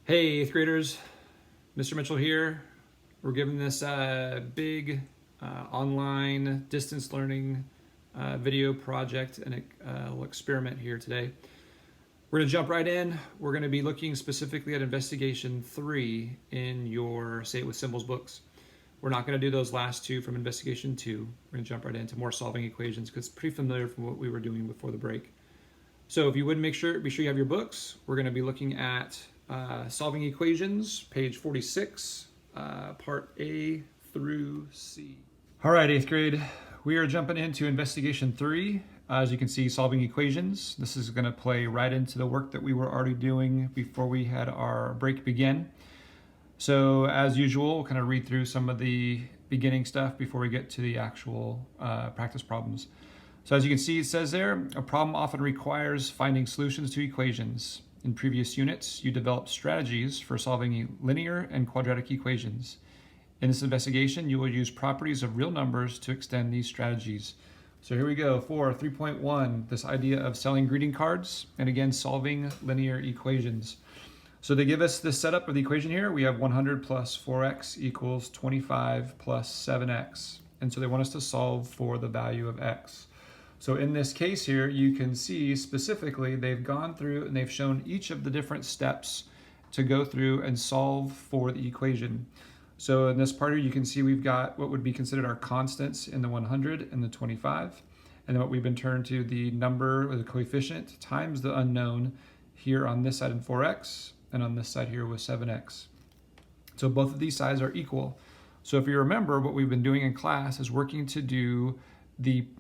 Hey, eighth graders, Mr. Mitchell here. We're giving this big online distance learning video project and a little experiment here today. We're going to jump right in. We're going to be looking specifically at Investigation 3 in your Say It With Symbols books. We're not going to do those last two from Investigation 2. We're going to jump right into more solving equations because it's pretty familiar from what we were doing before the break. So if you would be sure you have your books. We're going to be looking at solving equations, page 46, part A through C. All right, eighth grade, we are jumping into Investigation 3. As you can see, solving equations. This is going to play right into the work that we were already doing before we had our break begin. So as usual, we'll kind of read through some of the beginning stuff before we get to the actual practice problems. So as you can see, it says there, a problem often requires finding solutions to equations. In previous units, you developed strategies for solving linear and quadratic equations. In this investigation, you will use properties of real numbers to extend these strategies. So here we go for 3.1, this idea of selling greeting cards, and again, solving linear equations. So they give us this setup of the equation here. We have 100 plus 4x equals 25 plus 7x. And so they want us to solve for the value of x. So in this case here, you can see specifically they've gone through and they've shown each of the different steps to go through and solve for the equation. So in this part here, you can see we've got what would be considered our constants in the 100 and the 25. And then what we've been turned to the number or the coefficient times the unknown here on this side in 4x and on this side here with 7x. So both of these sides are equal. So if you remember, what we've been doing in class is working to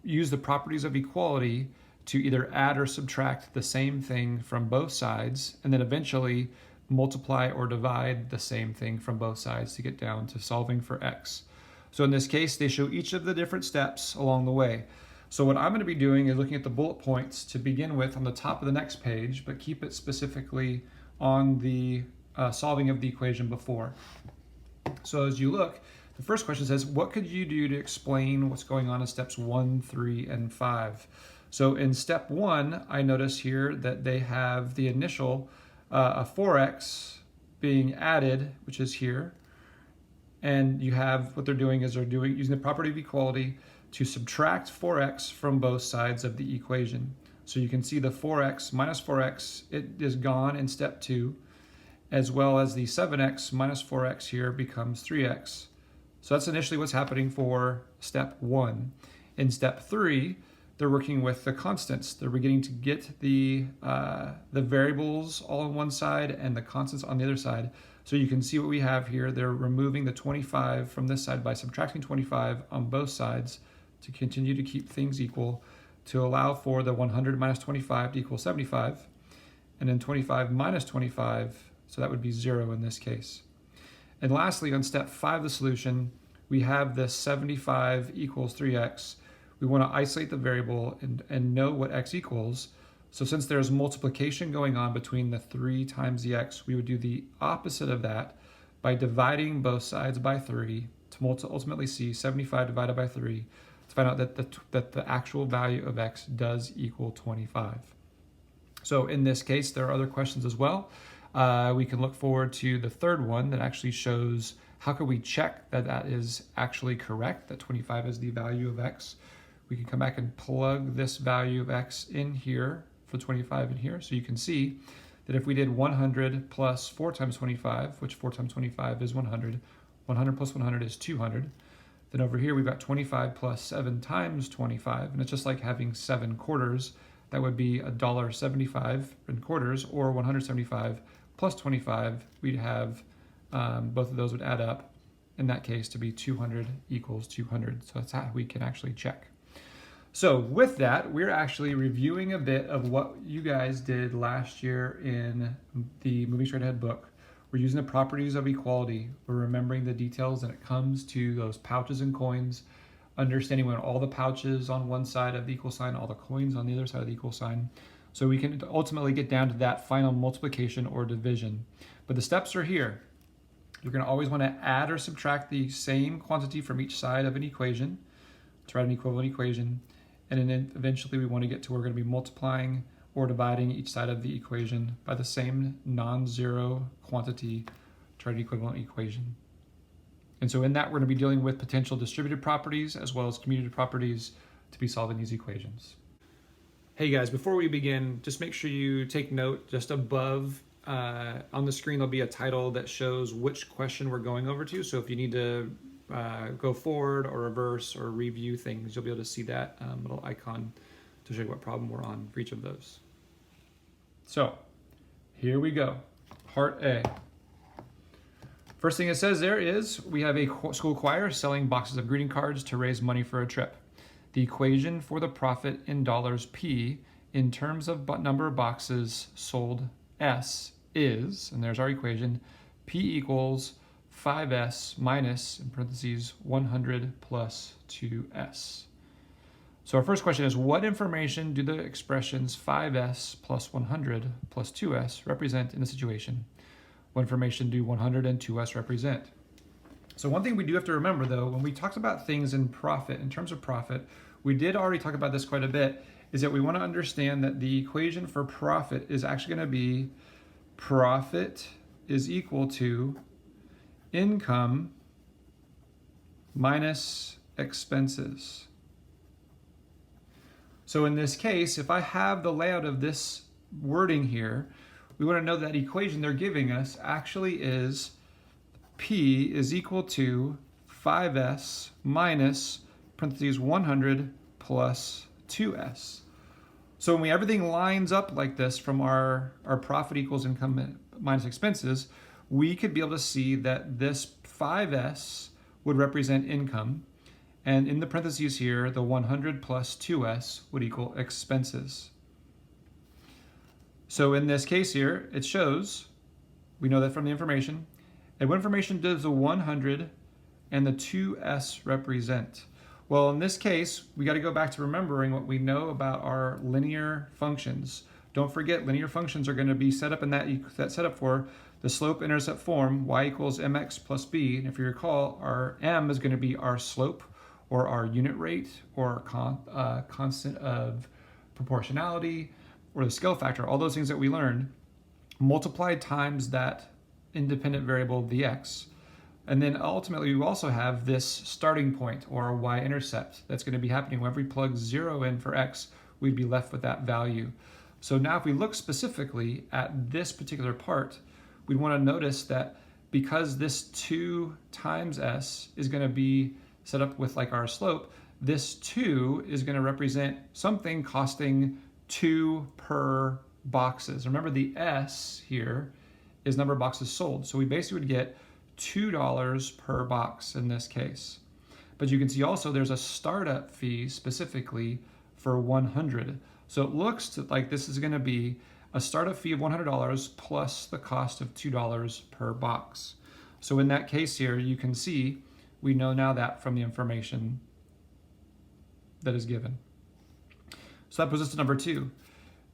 use the properties of equality to either add or subtract the same thing from both sides, and then eventually multiply or divide the same thing from both sides to get down to solving for x. So in this case, they show each of the different steps along the way. So what I'm going to be doing is looking at the bullet points to begin with on the top of the next page, but keep it specifically on the solving of the equation before. So as you look, the first question says, what could you do to explain what's going on in steps 1, 3, and 5? So in step 1, I notice here that they have the initial a 4x being added, which is here. And you have what they're doing is using the property of equality to subtract 4x from both sides of the equation. So you can see the 4x minus 4x, it is gone in step 2, as well as the 7x minus 4x here becomes 3x. So that's initially what's happening for step 1. In step 3, they're working with the constants. They're beginning to get the variables all on one side and the constants on the other side. So you can see what we have here. They're removing the 25 from this side by subtracting 25 on both sides to continue to keep things equal, to allow for the 100 minus 25 to equal 75, and then 25 minus 25, so that would be 0 in this case. And lastly, on step 5 of the solution, we have this 75 equals 3x. We want to isolate the variable and know what x equals. So since there's multiplication going on between the 3 times the x, we would do the opposite of that by dividing both sides by 3 to ultimately see 75 divided by 3 to find out that the actual value of x does equal 25. So in this case, there are other questions as well. We can look forward to the third one that actually shows how can we check that that is actually correct, that 25 is the value of x. We can come back and plug this value of x in here for 25 in here. So you can see that if we did 100 plus 4 times 25, which 4 times 25 is 100, 100 plus 100 is 200. Then over here we've got 25 plus 7 times 25, and it's just like having 7 quarters. That would be $1.75 in quarters, or 175 plus 25, we'd have both of those would add up in that case to be 200 equals 200. So that's how we can actually check. So with that, we're actually reviewing a bit of what you guys did last year in the Moving Straight Ahead book. We're using the properties of equality. We're remembering the details when it comes to those pouches and coins, understanding when all the pouches on one side of the equal sign, all the coins on the other side of the equal sign. So we can ultimately get down to that final multiplication or division. But the steps are here. You're going to always want to add or subtract the same quantity from each side of an equation to write an equivalent equation. And then eventually we want to get to where we're going to be multiplying or dividing each side of the equation by the same non-zero quantity to write an equivalent equation. And so in that, we're going to be dealing with potential distributed properties as well as commutative properties to be solving these equations. Hey guys, before we begin, just make sure you take note just above on the screen, there'll be a title that shows which question we're going over to. So if you need to go forward or reverse or review things, you'll be able to see that little icon to show you what problem we're on for each of those. So here we go, part A. First thing it says there is we have a school choir selling boxes of greeting cards to raise money for a trip. The equation for the profit in dollars P in terms of number of boxes sold S is, and there's our equation, P equals 5S minus, in parentheses, 100 plus 2S. So our first question is, what information do the expressions 5S plus 100 plus 2S represent in the situation? What information do 100 and 2S represent? So one thing we do have to remember though, when we talked about things in profit, in terms of profit, we did already talk about this quite a bit, is that we want to understand that the equation for profit is actually going to be profit is equal to income minus expenses. So in this case, if I have the layout of this wording here, we want to know that equation they're giving us actually is P is equal to 5S minus, parentheses, 100 plus 2S. So when everything lines up like this from our profit equals income minus expenses, we could be able to see that this 5S would represent income, and in the parentheses here, the 100 plus 2S would equal expenses. So in this case here, it shows, we know that from the information, and what information does the 100 and the 2S represent? Well, in this case, we got to go back to remembering what we know about our linear functions. Don't forget, linear functions are going to be set up in that setup for the slope-intercept form, y equals mx plus b. And if you recall, our m is going to be our slope, or our unit rate, or our constant of proportionality, or the scale factor, all those things that we learned, multiplied times that independent variable, the x. And then ultimately, we also have this starting point, or a y-intercept, that's going to be happening whenever we plug 0 in for x, we'd be left with that value. So now if we look specifically at this particular part, we'd want to notice that because this 2 times s is going to be set up with like our slope, this 2 is going to represent something costing 2 per boxes. Remember, the s here is number of boxes sold. So we basically would get $2 per box in this case. But you can see also there's a startup fee specifically for 100. So it looks like this is going to be a startup fee of $100 plus the cost of $2 per box. So in that case here, you can see we know now that from the information that is given. So that brings us to number 2.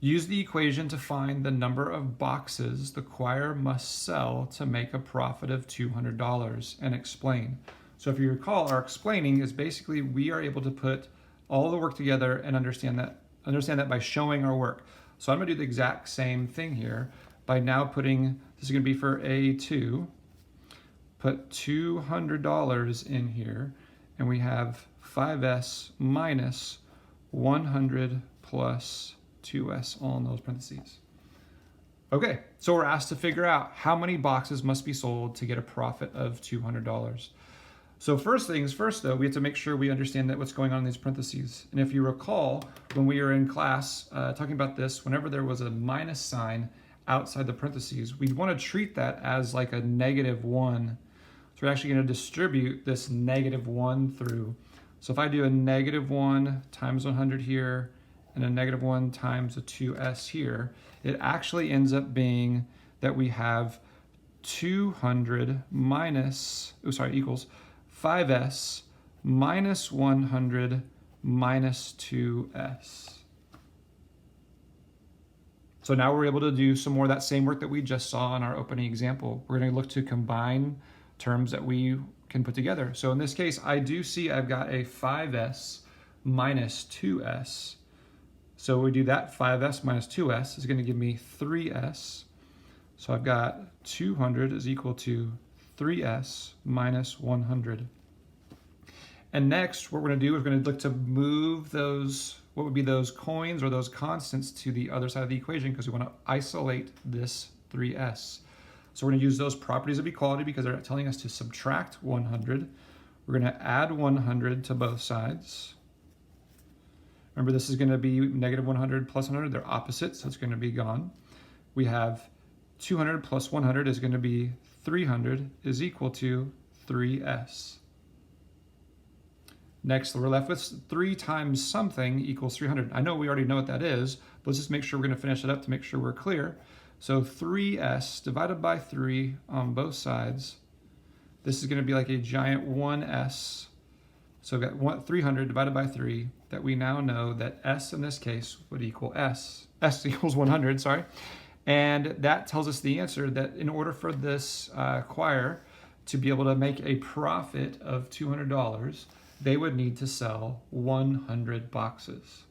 Use the equation to find the number of boxes the choir must sell to make a profit of $200 and explain. So if you recall, our explaining is basically we are able to put all the work together and understand that by showing our work. So I'm going to do the exact same thing here by now putting, this is going to be for A2, put $200 in here, and we have 5S minus 100 plus 2S, all in those parentheses. Okay, so we're asked to figure out how many boxes must be sold to get a profit of $200. So first things first though, we have to make sure we understand that what's going on in these parentheses. And if you recall, when we were in class talking about this, whenever there was a minus sign outside the parentheses, we'd want to treat that as like a -1. So we're actually going to distribute this -1 through. So if I do a -1 times 100 here, and a -1 times a 2s here, it actually ends up being that we have 200 equals 5s minus 100 minus 2s. So now we're able to do some more of that same work that we just saw in our opening example. We're going to look to combine terms that we can put together. So in this case, I do see I've got a 5s minus 2s. So we do that, 5s minus 2s is going to give me 3s. So I've got 200 is equal to 3s minus 100. And next, what we're going to do is we're going to look to move those, what would be those coins or those constants to the other side of the equation, because we want to isolate this 3s. So we're going to use those properties of equality because they're telling us to subtract 100. We're going to add 100 to both sides. Remember, this is going to be negative 100 plus 100. They're opposite, so it's going to be gone. We have 200 plus 100 is going to be 300 is equal to 3s. Next, we're left with 3 times something equals 300. I know we already know what that is, but let's just make sure we're going to finish it up to make sure we're clear. So 3s divided by 3 on both sides. This is going to be like a giant 1s. So we've got 300 divided by 3, that we now know that s in this case would equal s. S equals 100, sorry. And that tells us the answer, that in order for this choir to be able to make a profit of $200, they would need to sell 100 boxes.